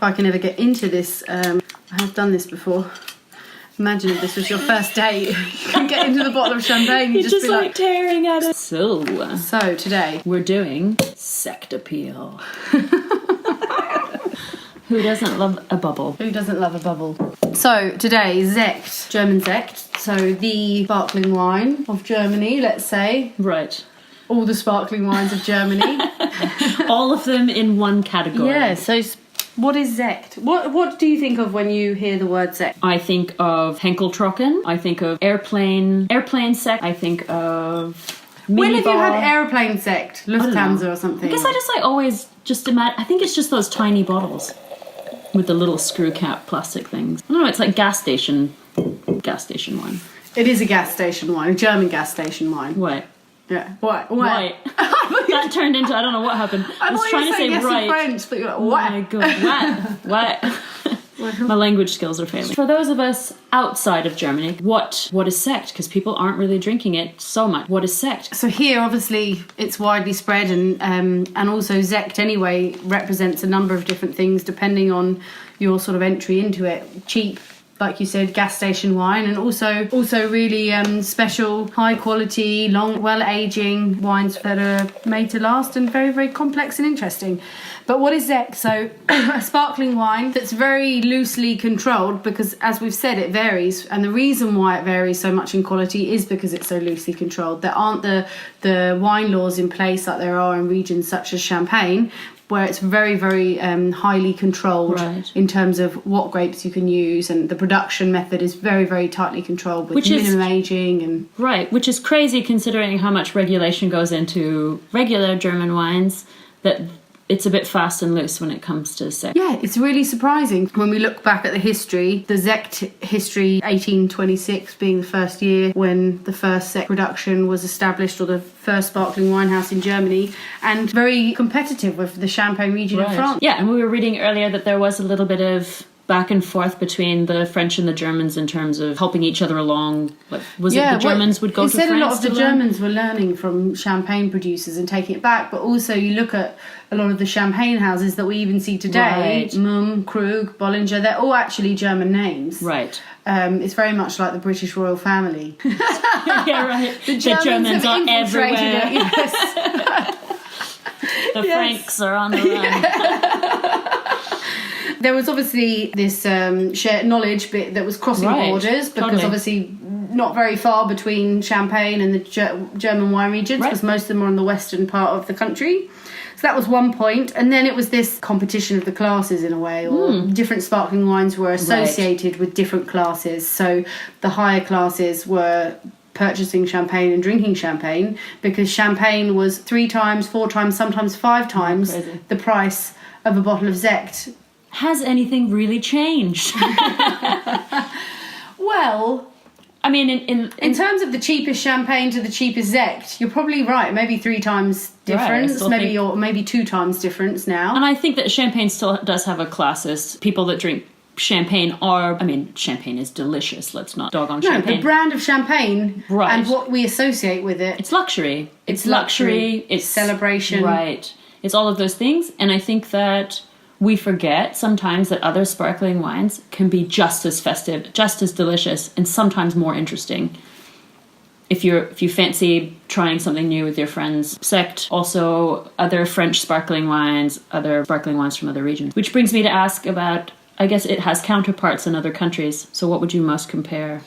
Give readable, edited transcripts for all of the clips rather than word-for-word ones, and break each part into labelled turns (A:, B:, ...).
A: if I can ever get into this. I have done this before. Imagine if this was your first date. You can get into the bottle of champagne. You just be like
B: tearing at it. So
A: today
B: we're doing Sekt appeal. Who doesn't love a bubble?
A: Who doesn't love a bubble? So today, Sekt, German Sekt. So the sparkling wine of Germany, let's say.
B: Right.
A: All the sparkling wines of Germany.
B: All of them in one category.
A: Yeah, so what is Sekt? What do you think of when you hear the word Sekt?
B: I think of Henkeltrocken. I think of airplane Sekt. I think of
A: When have you had airplane Sekt? Lufthansa or something?
B: I guess I just always just imagine. I think it's just those tiny bottles with the little screw cap plastic things. I don't know. It's like gas station wine.
A: It is a gas station wine, a German gas station wine.
B: What?
A: Yeah. What?
B: That turned into, I don't know what happened. I was trying to say
A: yes
B: right.
A: In French, but you're like, what?
B: Oh my God. What? My language skills are failing. For those of us outside of Germany, what is Sekt? Because people aren't really drinking it so much. What is Sekt?
A: So here, obviously, it's widely spread, and also Sekt anyway represents a number of different things depending on your sort of entry into it. Cheap, like you said, gas station wine, and also really special, high quality, long, well aging wines that are made to last and very, very complex and interesting. But what is Sekt? So a sparkling wine that's very loosely controlled, because as we've said, it varies, and the reason why it varies so much in quality is because it's so loosely controlled. There aren't the wine laws in place like there are in regions such as Champagne, where it's very, very highly controlled in terms of what grapes you can use, and the production method is very, very tightly controlled with minimum aging and
B: which is crazy considering how much regulation goes into regular German wines, that it's a bit fast and loose when it comes to Sekt.
A: Yeah, it's really surprising when we look back at the history. The Sekt history, 1826 being the first year when the first Sekt production was established, or the first sparkling wine house in Germany, and very competitive with the Champagne region in France.
B: Yeah, and we were reading earlier that there was a little bit of back and forth between the French and the Germans in terms of helping each other along. Like, it the Germans would go to France?
A: It said a lot of the Germans were learning from champagne producers and taking it back, but also you look at a lot of the champagne houses that we even see today, Mumm, Krug, Bollinger, they're all actually German names.
B: Right.
A: It's very much like the British royal family.
B: Yeah, right. The Germans are everywhere.
A: Yes.
B: The Franks are on the run.
A: There was obviously this shared knowledge bit that was crossing borders, because obviously not very far between Champagne and the German wine regions, because most of them are on the western part of the country. So that was one point. And then it was this competition of the classes in a way, or different sparkling wines were associated with different classes. So the higher classes were purchasing champagne and drinking champagne, because champagne was 3 times, 4 times, sometimes 5 times the price of a bottle of Sekt.
B: Has anything really changed?
A: Well,
B: I mean, in
A: terms of the cheapest champagne to the cheapest Sekt, you're probably right. Maybe 3 times difference, maybe 2 times difference now.
B: And I think that champagne still does have a classist. People that drink champagne champagne is delicious. Let's not dog on champagne.
A: The brand of champagne and what we associate with it.
B: It's luxury. It's luxury. It's
A: celebration.
B: Right. It's all of those things. And I think that we forget sometimes that other sparkling wines can be just as festive, just as delicious, and sometimes more interesting. If you fancy trying something new with your friends. Sekt, also other French sparkling wines, other sparkling wines from other regions. Which brings me to ask about, I guess it has counterparts in other countries. So what would you most compare?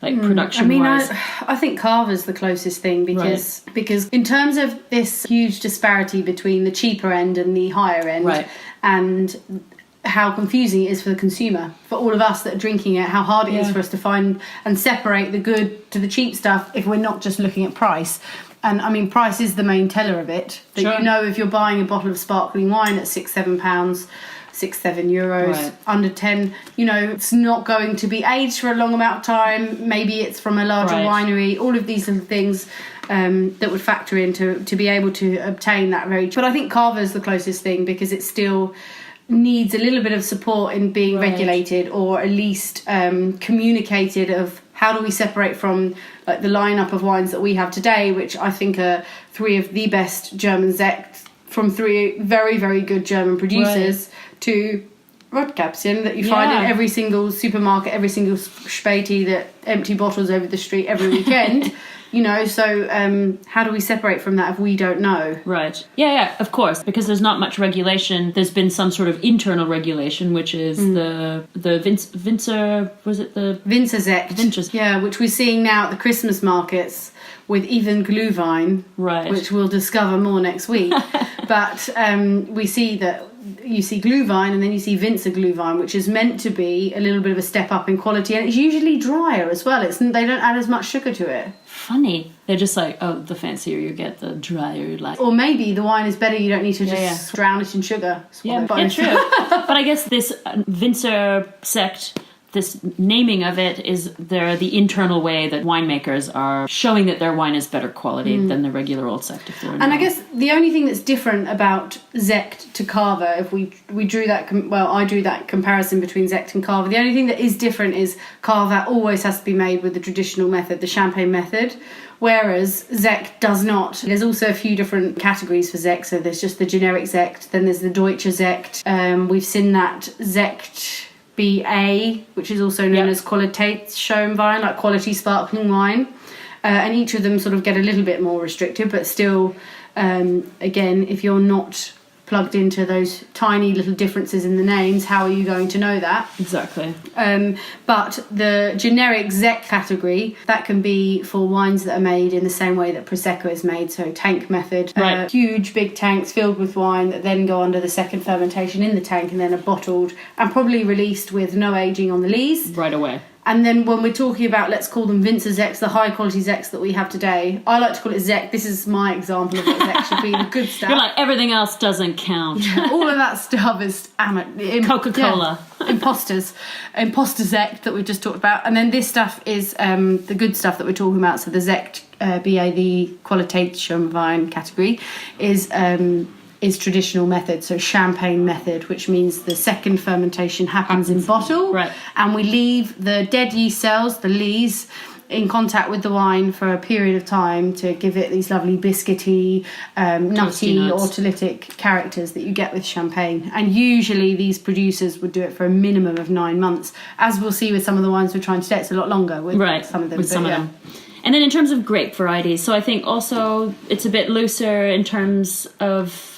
B: Like production-wise?
A: I think Carver's the closest thing, because in terms of this huge disparity between the cheaper end and the higher end, and how confusing it is for the consumer, for all of us that are drinking it, how hard it is for us to find and separate the good to the cheap stuff if we're not just looking at price. And I mean, price is the main teller of it. That you know, if you're buying a bottle of sparkling wine at £6-7, €6-7, under 10, you know, it's not going to be aged for a long amount of time. Maybe it's from a larger winery. All of these little things that would factor in to be able to obtain that very. But I think Carver's the closest thing, because it still needs a little bit of support in being regulated, or at least communicated of how do we separate from like the lineup of wines that we have today, which I think are 3 of the best German Sekts from 3 very, very good German producers, to Rotkäppchen that you find in every single supermarket, every single späti that empty bottles over the street every weekend. You know, so how do we separate from that if we don't know?
B: Right. Yeah, of course, because there's not much regulation. There's been some sort of internal regulation, which is the Winzer, was it the...
A: Winzer Sekt. Yeah, which we're seeing now at the Christmas markets with even Glühwein,
B: right,
A: which we'll discover more next week. But we see that you see Glühwein and then you see Winzer Glühwein, which is meant to be a little bit of a step up in quality, and it's usually drier as well. They don't add as much sugar to it.
B: Funny. They're just like, oh, the fancier you get, the drier you like.
A: Or maybe the wine is better, you don't need to just drown it in sugar.
B: Yeah, true. But I guess this Winzer Sekt, this naming of it is the internal way that winemakers are showing that their wine is better quality than the regular old Sekt.
A: And I guess the only thing that's different about Sekt to Cava, if we drew that, I drew that comparison between Sekt and Cava, the only thing that is different is Cava always has to be made with the traditional method, the champagne method, whereas Sekt does not. There's also a few different categories for Sekt, so there's just the generic Sekt, then there's the Deutsche Sekt, we've seen that Sekt BA, which is also known as Qualitätsschaumwein, like quality sparkling wine. And each of them sort of get a little bit more restricted, but still, again, if you're not plugged into those tiny little differences in the names, how are you going to know that?
B: Exactly.
A: But the generic Sekt category, that can be for wines that are made in the same way that Prosecco is made, so tank method.
B: Right.
A: Huge big tanks filled with wine that then go under the second fermentation in the tank and then are bottled and probably released with no aging on the lees.
B: Right away.
A: And then when we're talking about, let's call them Winzer Sekts, the high quality Sekts that we have today, I like to call it Sekt. This is my example of what Sekt should be, the good stuff.
B: You're like, everything else doesn't count.
A: All of that stuff is
B: Coca-Cola.
A: Yeah, imposter Sekt that we've just talked about. And then this stuff is the good stuff that we're talking about. So the Sekt, BA, the Qualitätsschaumwein category, is traditional method, so champagne method, which means the second fermentation happens in bottle,
B: right, and
A: we leave the dead yeast cells, the lees, in contact with the wine for a period of time to give it these lovely biscuity, nutty, autolytic characters that you get with champagne. And usually these producers would do it for a minimum of 9 months. As we'll see with some of the wines we're trying today, it's a lot longer with some of them.
B: With some of them. And then in terms of grape varieties, so I think also it's a bit looser in terms of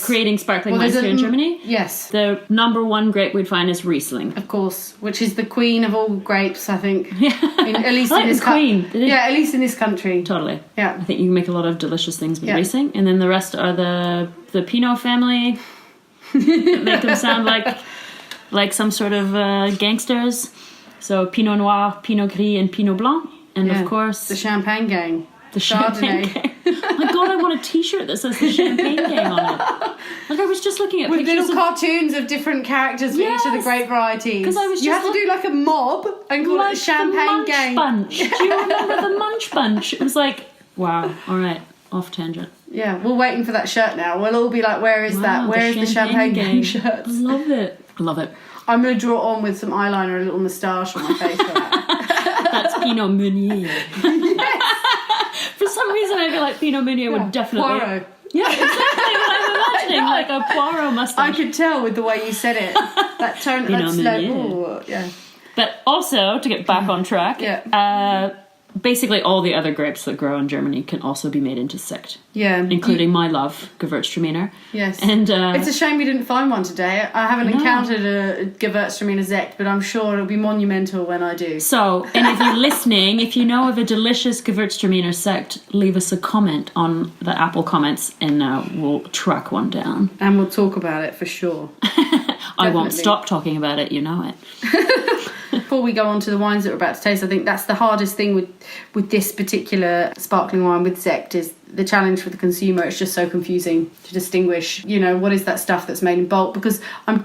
B: creating sparkling wines here in Germany.
A: Yes.
B: The number one grape we'd find is Riesling.
A: Of course, which is the queen of all grapes, I think. At least
B: in this country.
A: Yeah, at least in this country.
B: Totally.
A: Yeah.
B: I think you can make a lot of delicious things with Riesling. And then the rest are the Pinot family. Make them sound like some sort of gangsters. So Pinot Noir, Pinot Gris, and Pinot Blanc. And of course...
A: the Champagne Gang.
B: The Champagne Gang. Oh my God, I want a t-shirt that says the Champagne Gang on it. Like, I was just looking at
A: with
B: pictures
A: little cartoons of different characters for each of the grape varieties.
B: Because I was
A: you have to do like a mob and call it the Champagne
B: the
A: Gang.
B: Bunch. Do you remember the Munch Bunch? It was like, wow, all right, off tangent.
A: Yeah, we're waiting for that shirt now. We'll all be like, where is that? Where is the Champagne Gang shirt?
B: Love it. Love it.
A: I'm going to draw on with some eyeliner and a little moustache on my face for that.
B: That's Pinot Meunier.
A: Yes.
B: For some reason, I feel like Pinot Meunier would definitely...
A: Poirot.
B: Yeah, exactly what I'm imagining, like a Poirot mustache.
A: I could tell with the way you said it. That tone, that's like, ooh, yeah.
B: But also, to get back on track, basically all the other grapes that grow in Germany can also be made into Sekt.
A: Yeah.
B: Including my love, Gewürztraminer.
A: Yes.
B: And
A: it's a shame we didn't find one today. I haven't encountered a Gewürztraminer Sekt, but I'm sure it'll be monumental when I do.
B: So, and if you're listening, if you know of a delicious Gewürztraminer Sekt, leave us a comment on the Apple comments and we'll track one down.
A: And we'll talk about it for sure.
B: I won't stop talking about it, you know it.
A: Before we go on to the wines that we're about to taste, I think that's the hardest thing with this particular sparkling wine with Sekt is the challenge for the consumer. It's just so confusing to distinguish, what is that stuff that's made in bulk, because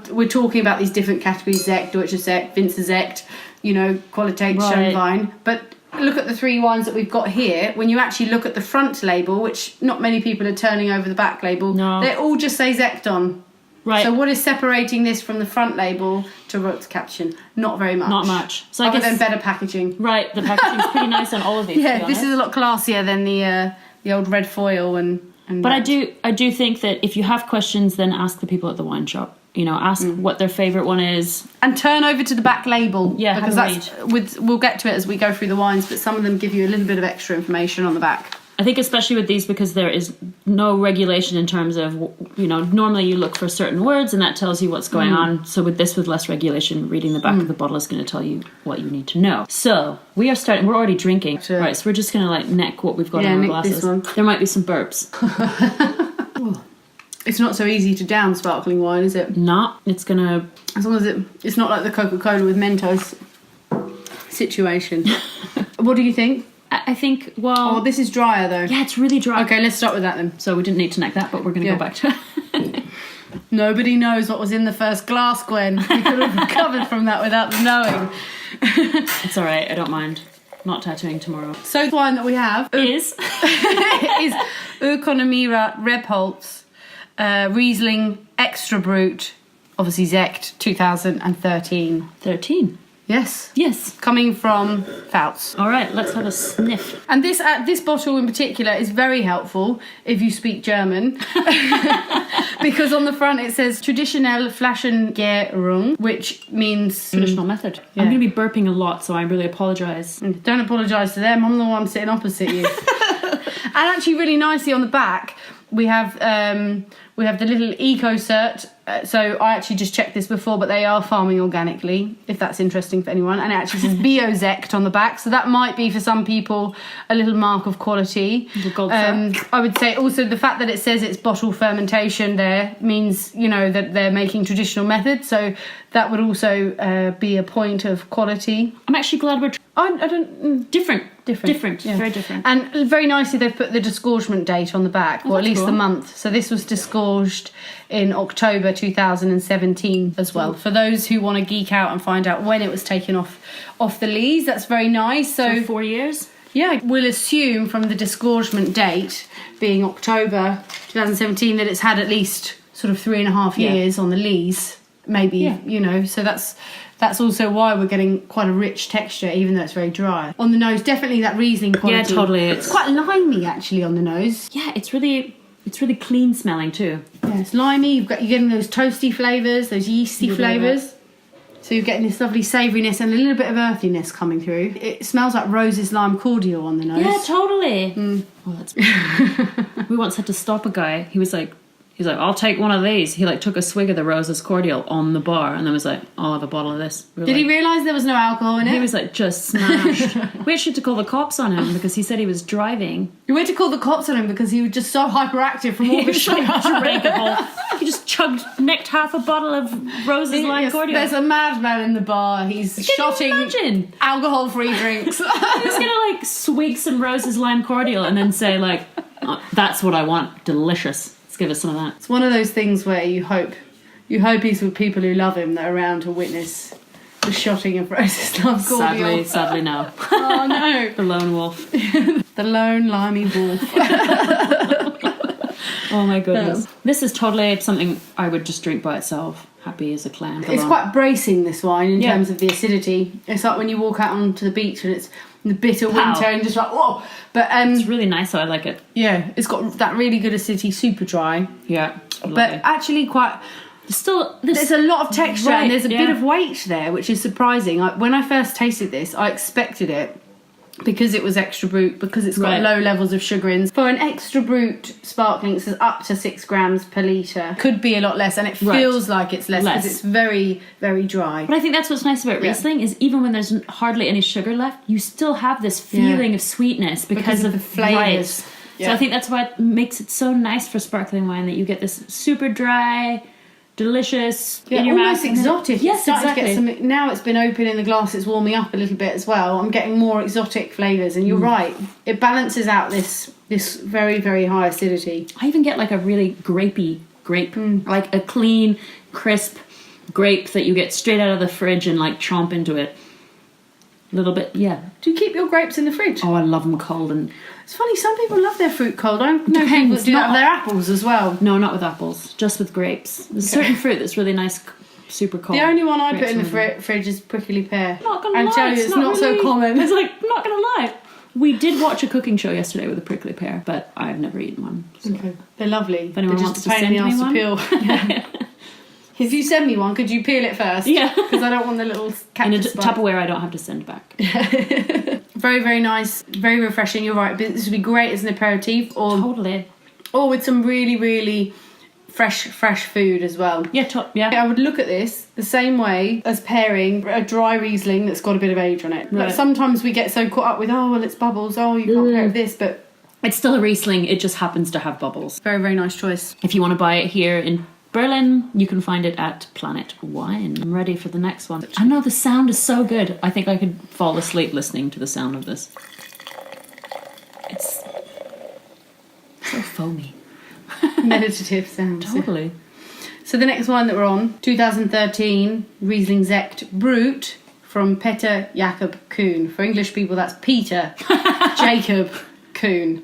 A: we're talking about these different categories, Sekt, Deutsche Sekt, Winzer Sekt, Qualitätsschaumwein, but look at the 3 wines that we've got here. When you actually look at the front label, which not many people are turning over the back label, they all just say Sekt on.
B: Right.
A: So what is separating this from the front label to Rotkäppchen? Not very much.
B: Not much. So
A: other than better packaging.
B: Right, the packaging's pretty nice on all of these.
A: Yeah, this is a lot classier than the old red foil and
B: but I do think that if you have questions, then ask the people at the wine shop. ask what their favourite one is.
A: And turn over to the back label.
B: Yeah,
A: because we'll get to it as we go through the wines, but some of them give you a little bit of extra information on the back.
B: I think especially with these, because there is no regulation in terms of, normally you look for certain words and that tells you what's going on. So with this, with less regulation, reading the back of the bottle is going to tell you what you need to know. So we are starting, we're already drinking. Sure. Right, so we're just going to neck what we've got in our glasses.
A: This one.
B: There might be some burps.
A: It's not so easy to down sparkling wine, is it?
B: No, it's going to...
A: As long as it's not like the Coca-Cola with Mentos situation. What do you think?
B: I think, well...
A: Oh, this is drier, though.
B: Yeah, it's really dry.
A: Okay, let's start with that, then.
B: So we didn't need to neck that, but we're going to go back to it.
A: Nobody knows what was in the first glass, Gwen. We could have recovered from that without them knowing.
B: It's all right, I don't mind. Not tattooing tomorrow.
A: So the wine that we have
B: is
A: Ökonomierat Rebholz, Riesling Extra Brut, obviously Sekt, 2013.
B: 13.
A: Yes.
B: Yes.
A: Coming from Pfalz.
B: All right, let's have a sniff.
A: And this bottle in particular is very helpful if you speak German. Because on the front it says Traditionelle Flaschengärung, which means...
B: Traditional method. Yeah. I'm going to be burping a lot, so I really apologise.
A: Don't apologise to them. I'm the one sitting opposite you. And actually really nicely on the back, we have the little eco cert. So I actually just checked this before, but they are farming organically, if that's interesting for anyone. And it actually says Bio Sekt on the back, so that might be for some people a little mark of quality. I would say also the fact that it says it's bottle fermentation there means that they're making traditional methods. So that would also be a point of quality.
B: I'm actually glad we're.
A: I don't
B: different,
A: yeah.
B: Very different.
A: And very nicely they've put the disgorgement date on the back, or at least the month. So this was disgorged in October 2017 as well. For those who want to geek out and find out when it was taken off the lees, that's very nice. So
B: 4 years?
A: Yeah, we'll assume from the disgorgement date being October 2017 that it's had at least sort of 3.5 years on the lees, maybe, so that's also why we're getting quite a rich texture, even though it's very dry. On the nose, definitely that Riesling quality.
B: Yeah, totally.
A: It's quite limey, actually, on the nose.
B: Yeah, it's really clean smelling, too.
A: Yeah, it's limey. You're getting those toasty flavours, those yeasty flavours. So you're getting this lovely savouriness and a little bit of earthiness coming through. It smells like Rose's lime cordial on the nose.
B: Yeah, totally. Oh, that's... We once had to stop a guy. He's like, I'll take one of these. He took a swig of the Rose's cordial on the bar and then was like, I'll have a bottle of this.
A: Did he realise there was no alcohol in it?
B: He was just smashed. We actually had to call the cops on him because he said he was driving.
A: You went to call the cops on him because he was just so hyperactive from all the sugar.
B: He just necked half a bottle of Rose's lime cordial.
A: There's a madman in the bar. He's shotting alcohol-free drinks.
B: He's gonna swig some Rose's lime cordial and then say that's what I want. Delicious. Let's give us some of that.
A: It's one of ththose things where you hope he's with people who love him that are around to witness the shotting of Rose's lime cordial.
B: Sadly no.
A: Oh no.
B: The lone wolf.
A: The lone limey wolf.
B: Oh my goodness. Yeah. This is totally something I would just drink by itself. Happy as a clam.
A: It's quite bracing, this wine, in terms of the acidity. It's like when you walk out onto the beach and it's in the bitter winter and just whoa. But
B: it's really nice, so I like it.
A: Yeah, it's got that really good acidity, super dry.
B: Yeah.
A: But actually quite... There's a lot of texture and there's a bit of weight there, which is surprising. When I first tasted this, I expected it because it was extra brut, because it's got low levels of sugar in. For an extra brut sparkling, it says up to 6 grams per litre. Could be a lot less, and it feels like it's less because it's very, very dry.
B: But I think that's what's nice about Riesling is even when there's hardly any sugar left, you still have this feeling of sweetness because of the flavours. Yeah. So I think that's why it makes it so nice for sparkling wine, that you get this super dry, delicious, in your
A: almost
B: mouth.
A: Exotic.
B: Yes, exactly.
A: Now it's been open in the glass, it's warming up a little bit as well. I'm getting more exotic flavours, and you're right. It balances out this very, very high acidity.
B: I even get a really grapey grape, like a clean, crisp grape that you get straight out of the fridge and chomp into it. A little bit, yeah.
A: Do you keep your grapes in the fridge?
B: Oh, I love them cold. And
A: it's funny, some people love their fruit cold. I know people do that with their apples as well.
B: No, not with apples, just with grapes. There's certain fruit that's really nice, super cold.
A: The only one I put in the fridge is prickly pear.
B: Not gonna lie,
A: tell you, it's not so common.
B: It's not gonna lie. We did watch a cooking show yesterday with a prickly pear, but I've never eaten one. So.
A: Okay. They're lovely.
B: If anyone
A: They're
B: wants
A: just a pain in the arse to peel. If you send me one, could you peel it first?
B: Yeah.
A: Because I don't want the little
B: In a
A: cactus spike.
B: Tupperware I don't have to send back.
A: Very, very nice. Very refreshing. You're right. But this would be great as an aperitif
B: Totally.
A: or with some really, really fresh food as well.
B: Yeah,
A: I would look at this the same way as pairing a dry Riesling that's got a bit of age on it.
B: Right.
A: Like sometimes we get so caught up with, oh, well, it's bubbles. Oh, you can't pair with this. But
B: It's still a Riesling, it just happens to have bubbles.
A: very, very nice choice.
B: If you want to buy it here in Berlin, you can find it at Planet Wine. I'm ready for the next one. I know the sound is so good. I think I could fall asleep listening to the sound of this. It's so foamy.
A: Meditative sounds.
B: Totally.
A: So the next one that we're on, 2013 Riesling Sekt Brut from Peter Jakob Kuhn. For English people, that's Peter Jacob Kuhn.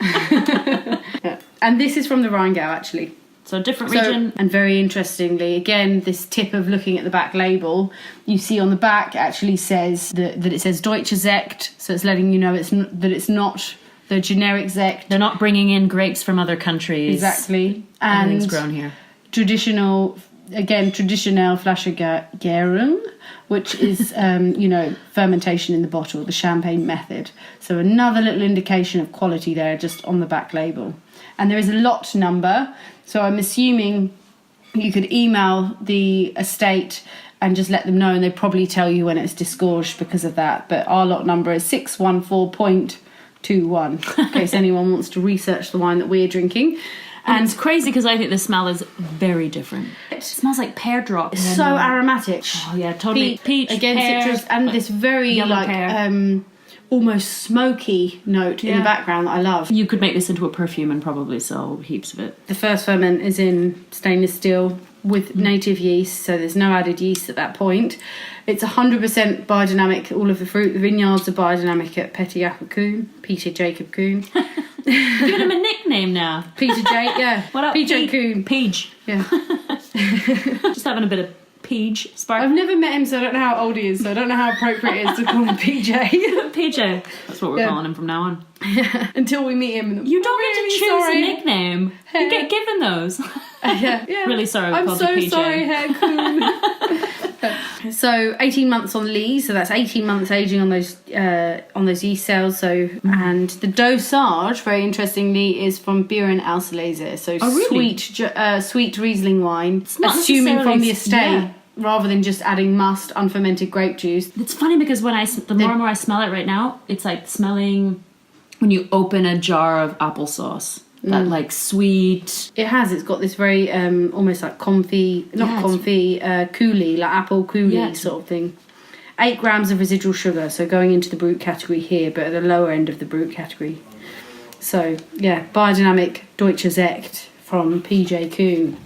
A: Yeah. And this is from the Rheingau, actually.
B: So different region.
A: And very interestingly, again, this tip of looking at the back label, you see on the back actually says that it says Deutsche Sekt, so it's letting you know that it's not the generic Sekt.
B: They're not bringing in grapes from other countries.
A: Exactly.
B: Everything's
A: And
B: grown here.
A: traditional Flaschengärung, which is, fermentation in the bottle, the champagne method. So another little indication of quality there just on the back label. And there is a lot number, so I'm assuming you could email the estate and just let them know, and they'd probably tell you when it's disgorged because of that. But our lot number is 614.21, in case anyone wants to research the wine that we're drinking.
B: And it's crazy because I think the smell is very different. It smells like pear drops.
A: It's so aromatic.
B: Oh yeah, totally. Peach,
A: again,
B: pear,
A: citrus, and this very
B: yellow pear.
A: almost smoky note in the background that I love.
B: You could make this into a perfume and probably sell heaps of it.
A: The first ferment is in stainless steel with native yeast, so there's no added yeast at that point. It's 100% biodynamic. All of the fruit, the vineyards are biodynamic at Peter Jacob Kuhn.
B: Give him a nickname now.
A: Peter J, yeah.
B: What up,
A: Peter Kuhn.
B: Peach.
A: Yeah.
B: Just having a bit of peach spark.
A: I've never met him, so I don't know how old he is, so I don't know how appropriate it is to call him PJ.
B: PJ. That's what we're calling him from now on.
A: Until we meet him.
B: You don't get to choose a nickname. You get given those.
A: Yeah.
B: Really sorry we
A: I'm
B: called
A: so
B: you PJ.
A: sorry, Herr Kuhn. So 18 months on lees, so that's 18 months aging on those yeast cells. So and the dosage, very interestingly, is from Bieren Auslese, so
B: really?
A: sweet Riesling wine,
B: It's not
A: assuming from the
B: necessarily-
A: estate. Rather than just adding must unfermented grape juice.
B: It's funny because the more and more I smell it right now, it's like smelling when you open a jar of applesauce. That like sweet.
A: It's got this very almost like coulis, like apple coulis sort of thing. 8 grams of residual sugar, so going into the Brut category here, but at the lower end of the Brut category. So yeah, biodynamic Deutsche Sekt from PJ Kuhn.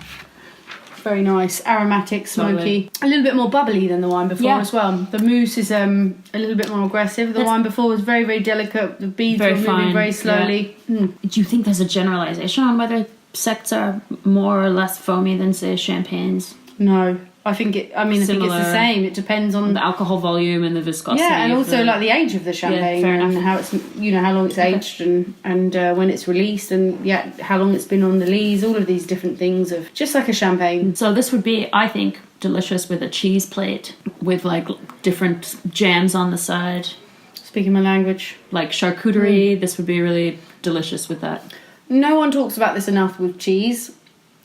A: Very nice, aromatic, smoky, a little bit more bubbly than the wine before as well. The mousse is a little bit more aggressive. The wine before was very, very delicate. The beads were moving very slowly.
B: Do you think there's a generalisation on whether sects are more or less foamy than, say, champagnes?
A: No, I think it's the same. It depends on
B: the alcohol volume and the viscosity.
A: Yeah, and also like the age of the champagne and how it's how long it's aged and when it's released and how long it's been on the lees. All of these different things of just like a champagne.
B: So this would be, I think, delicious with a cheese plate with like different jams on the side.
A: Speaking my language,
B: like charcuterie. This would be really delicious with that.
A: No one talks about this enough with cheese.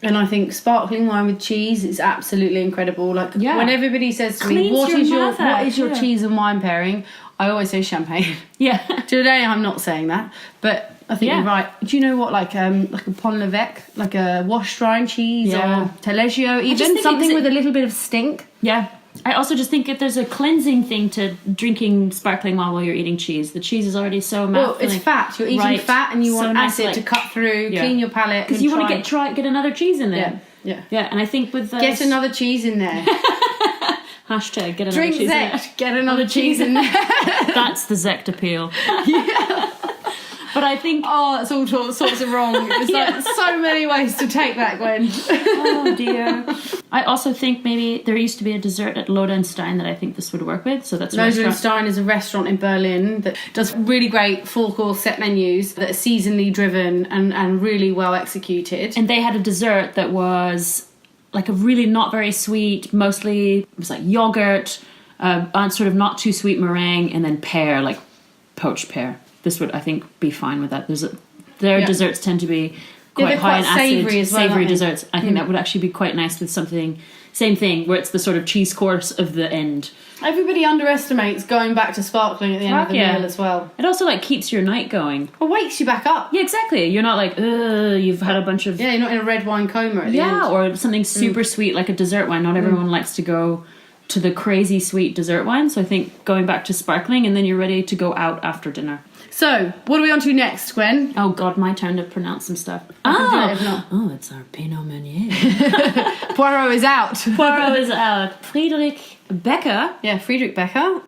A: And I think sparkling wine with cheese is absolutely incredible. Like when everybody says to me, what is your cheese and wine pairing? I always say champagne.
B: Yeah.
A: Today I'm not saying that, but I think you're right. Do you know what, like a Pont l'Evêque, like a wash drying cheese or Taleggio, even something with a little bit of stink?
B: Yeah. I also just think that there's a cleansing thing to drinking sparkling wine while you're eating cheese. The cheese is already so
A: Well, it's fat. You're eating fat and you want acid to cut through, clean your palate.
B: Because you want to get another cheese in there.
A: Yeah.
B: And I think with
A: get another cheese in there.
B: Hashtag get another
A: Drink
B: cheese
A: Sekt,
B: in there.
A: get another cheese in there.
B: That's the Sekt appeal. Yeah. But I think...
A: Oh, that's all sorts of wrong. There's like so many ways to take that, Gwen.
B: Oh, dear. I also think maybe there used to be a dessert at Lodenstein that I think this would work with. So that's
A: Lodenstein is a restaurant in Berlin that does really great full-course set menus that are seasonally driven and really well executed.
B: And they had a dessert that was like a really not very sweet, mostly it was like yogurt, sort of not too sweet meringue, and then pear, like poached pear. This would, I think, be fine with that. Their desserts tend to be quite high in acid,
A: savoury as well,
B: savoury desserts. I think that would actually be quite nice with something, same thing, where it's the sort of cheese course of the end.
A: Everybody underestimates going back to sparkling at the end of the meal as well.
B: It also like keeps your night going.
A: Or wakes you back up.
B: Yeah, exactly. You're not like, you've had a bunch of...
A: Yeah, you're not in a red wine coma at the end.
B: Yeah, or something super sweet like a dessert wine. Not everyone likes to go to the crazy sweet dessert wine. So I think going back to sparkling, and then you're ready to go out after dinner.
A: So, what are we on to next, Gwen?
B: Oh God, my turn to pronounce some stuff. It's our Pinot Meunier.
A: Poirot is out.
B: Poirot is out. Friedrich Becker.
A: Yeah, Friedrich Becker.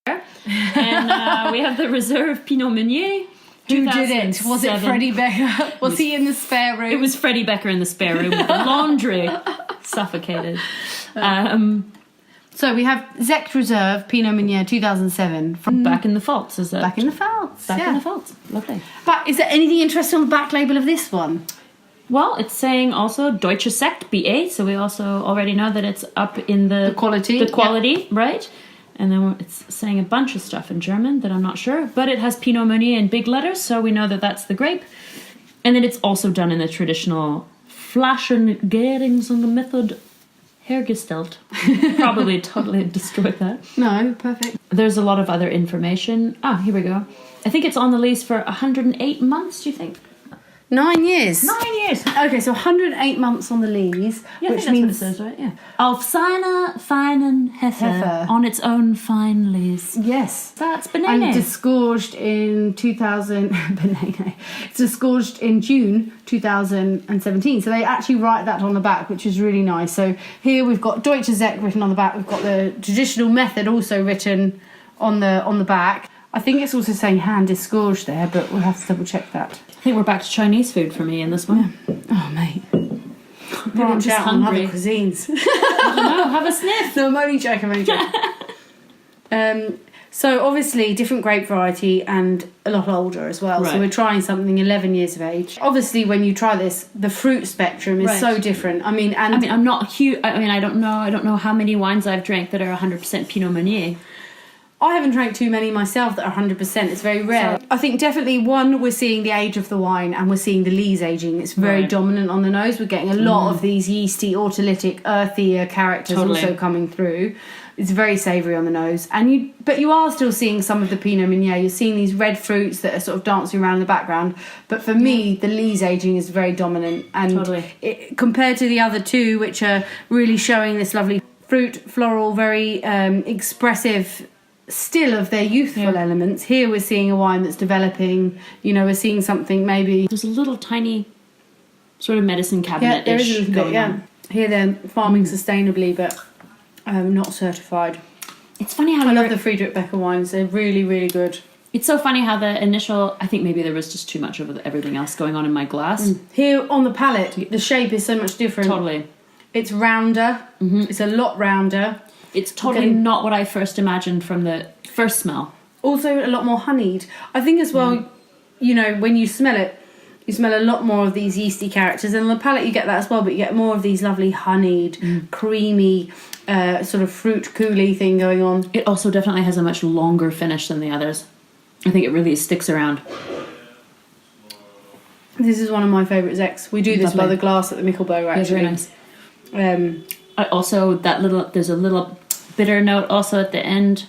B: And we have the reserve Pinot Meunier.
A: Who did it? Was it Freddie Becker? Was he in the spare room?
B: It was Freddie Becker in the spare room with the laundry. Suffocated.
A: So we have Sekt Reserve Pinot Meunier 2007 from
B: Back in the Pfalz, is it?
A: Back in the Pfalz.
B: Back in the Pfalz. Lovely.
A: But is there anything interesting on the back label of this one?
B: Well, it's saying also Deutsche Sekt BA, so we also already know that it's up in the
A: quality.
B: The quality, right? And then it's saying a bunch of stuff in German that I'm not sure, but it has Pinot Meunier in big letters, so we know that that's the grape. And then it's also done in the traditional Flaschengärungsung method. Hergestellt. Probably totally destroyed that.
A: No, perfect.
B: There's a lot of other information. Here we go. I think it's on the lease for 108 months, do you think?
A: 9 years.
B: 9 years.
A: Okay, so 108 months on the lees,
B: Yeah,
A: which
B: I think
A: means
B: that's what it says, right? Yeah. Auf seiner feinen Hefe. On its own fine lees.
A: yes,
B: That's
A: and
B: banana.
A: disgorged in 2000. Banana. It's disgorged in June 2017. So they actually write that on the back, which is really nice. So here we've got Deutsche Sekt written on the back. We've got the traditional method also written on the back. I think it's also saying hand disgorged there, but we'll have to double check that.
B: I think we're back to Chinese food for me in this one.
A: Oh, mate.
B: I'm
A: Branch
B: just
A: out on other
B: hungry.
A: cuisines.
B: I don't know, have a sniff.
A: No, I'm only joking. So obviously different grape variety and a lot older as well.
B: Right.
A: So we're trying something 11 years of age. Obviously when you try this, the fruit spectrum is so different. I mean,
B: I'm not huge. I don't know how many wines I've drank that are 100% Pinot Meunier.
A: I haven't drank too many myself that are 100%. It's very rare. I think definitely we're seeing the age of the wine and we're seeing the lees aging. It's very dominant on the nose. We're getting a lot of these yeasty, autolytic, earthier characters also coming through. It's very savoury on the nose. But you are still seeing some of the Pinot Meunier. You're seeing these red fruits that are sort of dancing around in the background. But for me, the lees aging is very dominant. And compared to the other two, which are really showing this lovely fruit, floral, very expressive still of their youthful elements. Here we're seeing a wine that's developing, we're seeing something maybe...
B: There's a little tiny sort of medicine cabinet-ish
A: there is a little bit,
B: on.
A: Here they're farming sustainably, but not certified.
B: It's funny how
A: I love the Friedrich Becker wines. They're really, really good.
B: It's so funny how the initial... I think maybe there was just too much of everything else going on in my glass.
A: Here on the palate, the shape is so much different.
B: Totally.
A: It's rounder. It's a lot rounder.
B: It's totally not what I first imagined from the first smell.
A: Also a lot more honeyed. I think as well, when you smell it, you smell a lot more of these yeasty characters. And on the palate you get that as well, but you get more of these lovely honeyed, creamy, sort of fruit coulis thing going on.
B: It also definitely has a much longer finish than the others. I think it really sticks around.
A: This is one of my favourite Sekts. We do this by the glass at the Michelbow, actually.
B: Yeah, very nice. I also, there's a little bitter note also at the end,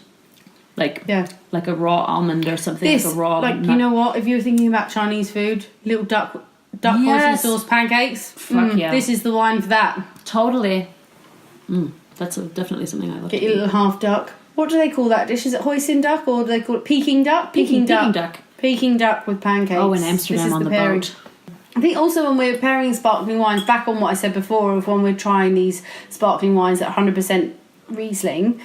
B: like a raw almond or something.
A: This,
B: like a raw
A: nut. You know what? If you were thinking about Chinese food, little duck hoisin sauce pancakes. This is the wine for that.
B: Totally. That's definitely something I love.
A: Get your little half duck. What do they call that dish? Is it hoisin duck or do they call it Peking duck? Peking duck. Peking duck with pancakes.
B: Oh, in Amsterdam on the boat.
A: I think also when we're pairing sparkling wines, back on what I said before, of when we're trying these sparkling wines at 100% Riesling,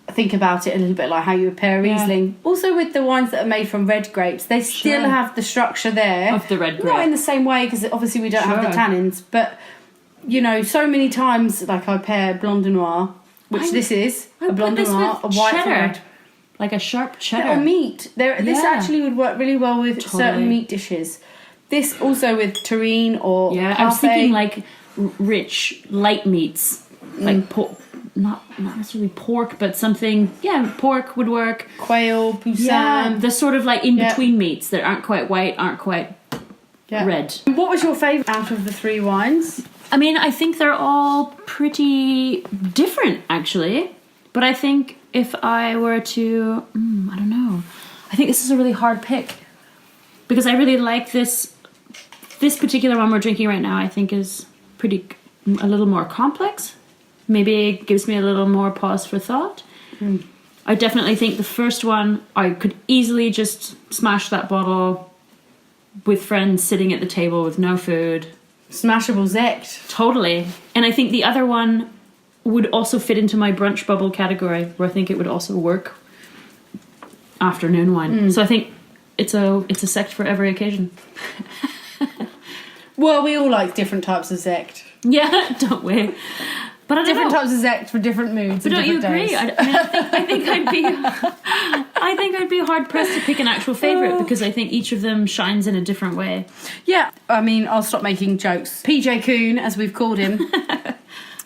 A: think about it a little bit like how you would pair Riesling. Also with the wines that are made from red grapes, they still have the structure there.
B: Of the red grape.
A: Not in the same way, because obviously we don't have the tannins, but, so many times, like I pair Blanc de Noir, which this is, a Blanc de Noir, a white
B: cheddar.
A: red.
B: Like a sharp cheddar.
A: Or meat. This actually would work really well with certain meat dishes. This also with terrine or
B: I was thinking like rich, light meats, like pork. Not necessarily pork, but something. Yeah, pork would work.
A: Quail, poussin.
B: Yeah, the sort of like in between meats that aren't quite white, aren't quite red.
A: What was your favourite out of the 3 wines?
B: I mean, I think they're all pretty different, actually. But I think if I were to, I don't know. I think this is a really hard pick because I really like this. This particular one we're drinking right now, I think, is a little more complex. Maybe it gives me a little more pause for thought. I definitely think the first one, I could easily just smash that bottle with friends sitting at the table with no food.
A: Smashable Sekt.
B: Totally. And I think the other one would also fit into my brunch bubble category, where I think it would also work afternoon wine. So I think it's a Sekt for every occasion.
A: Well, we all like different types of Sekt.
B: Yeah, don't we? But I don't
A: different
B: know.
A: types of Sekt for different moods.
B: But don't you agree?
A: Days.
B: I think I'd be hard pressed to pick an actual favourite because I think each of them shines in a different way.
A: Yeah, I mean, I'll stop making jokes. PJ Kuhn, as we've called him,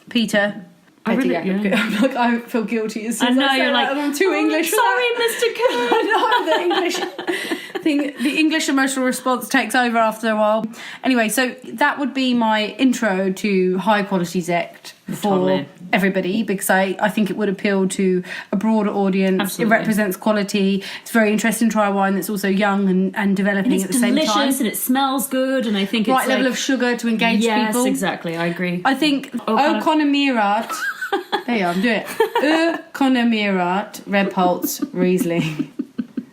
A: Peter. I feel guilty as soon as I say that, and I'm too English.
B: Sorry, Mr. Kuhn.
A: I know the English thing. The English emotional response takes over after a while. Anyway, so that would be my intro to high quality Sekt for everybody, because I think it would appeal to a broader audience.
B: Absolutely.
A: It represents quality. It's very interesting to try a wine that's also young and developing at the same time.
B: It's delicious and it smells good, and I think it's
A: right level of sugar to engage people.
B: Yes, exactly. I agree.
A: I think Ökonomierat. There you are, I'm doing it. Ökonomierat, Rebholz, Riesling.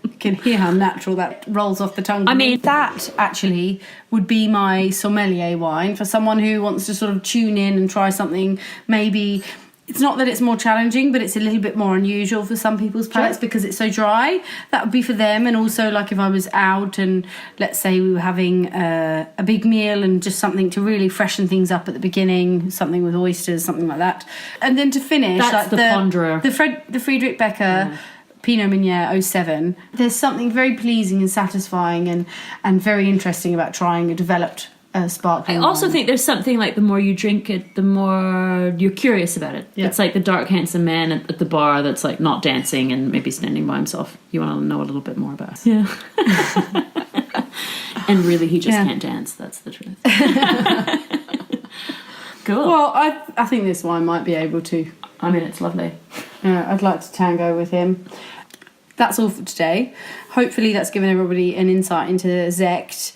A: You can hear how natural that rolls off the tongue.
B: I mean,
A: that actually would be my sommelier wine for someone who wants to sort of tune in and try something. Maybe it's not that it's more challenging, but it's a little bit more unusual for some people's palates because it's so dry. That would be for them. And also, like, if I was out and let's say we were having a big meal and just something to really freshen things up at the beginning, something with oysters, something like that. And then to finish,
B: that's
A: like
B: the ponderer.
A: The Friedrich Becker Pinot Meunier 07. There's something very pleasing and satisfying and very interesting about trying a developed sparkling.
B: I also think there's something like the more you drink it, the more you're curious about it. Yeah. It's like the dark, handsome man at the bar that's like not dancing and maybe standing by himself. You want to know a little bit more about it. Yeah. And really, he just can't dance. That's the truth. Cool.
A: Well, I think this wine might be able to.
B: I mean, it's lovely.
A: I'd like to tango with him. That's all for today. Hopefully that's given everybody an insight into Sekt.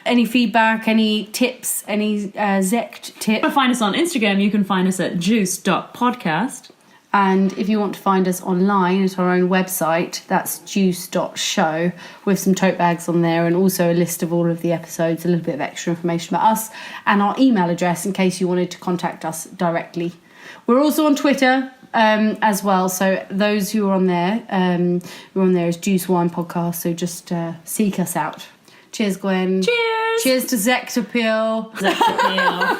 A: Any feedback, any tips, any Sekt tips?
B: To find us on Instagram, you can find us at juice.podcast.
A: And if you want to find us online at our own website, that's juice.show, with some tote bags on there and also a list of all of the episodes, a little bit of extra information about us, and our email address in case you wanted to contact us directly. We're also on Twitter as well, so those who are on there, we're on there as Juice Wine Podcast, so just seek us out. Cheers, Gwen.
B: Cheers.
A: Cheers to Sekt Appeal.
B: Sekt Appeal.